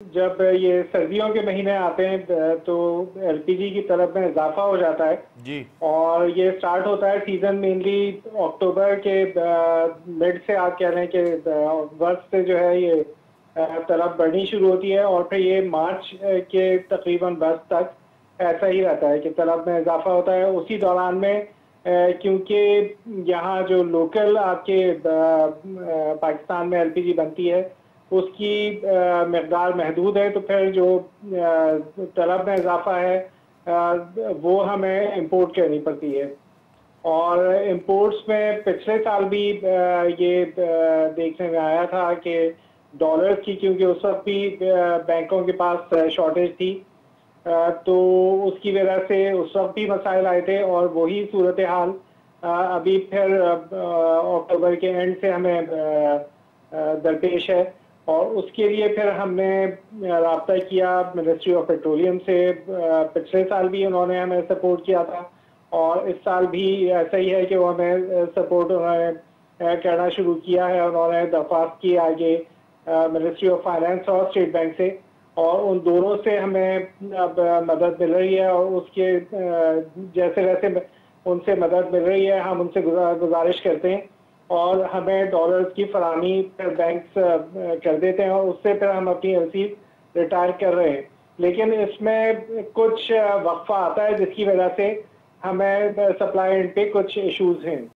जब ये सर्दियों के महीने आते हैं तो एलपीजी की तलब में इजाफा हो जाता है। जी। और ये स्टार्ट होता है सीजन मेनली अक्टूबर के मिड से, आप कह रहे हैं कि वक्त से जो है ये तलब बढ़नी शुरू होती है और फिर ये मार्च के तकरीबन वक्त तक ऐसा ही रहता है कि तलब में इजाफा होता है। उसी दौरान में क्योंकि यहाँ जो लोकल आपके पाकिस्तान में एलपीजी बनती है उसकी मकदार महदूद है, तो फिर जो तलब में इजाफा है वो हमें इंपोर्ट करनी पड़ती है। और इंपोर्ट्स में पिछले साल भी ये देखने में आया था कि डॉलर्स की, क्योंकि उस वक्त भी बैंकों के पास शॉर्टेज थी, तो उसकी वजह से उस वक्त भी मसाइल आए थे और वही सूरत हाल अभी फिर अक्टूबर के एंड से हमें दरपेश है। और उसके लिए फिर हमने राब्ता किया मिनिस्ट्री ऑफ पेट्रोलियम से। पिछले साल भी उन्होंने हमें सपोर्ट किया था और इस साल भी ऐसा ही है कि वो हमें सपोर्ट उन्होंने करना शुरू किया है। उन्होंने दरख्वास्त की आगे मिनिस्ट्री ऑफ फाइनेंस और स्टेट बैंक से, और उन दोनों से हमें अब मदद मिल रही है। और उसके जैसे जैसे उनसे मदद मिल रही है हम उनसे गुजारिश करते हैं और हमें डॉलर्स की फराहमी फिर बैंक्स कर देते हैं और उससे फिर हम अपनी एलसी रिटायर कर रहे हैं। लेकिन इसमें कुछ वक्फा आता है जिसकी वजह से हमें सप्लाई एंड पे कुछ इश्यूज हैं।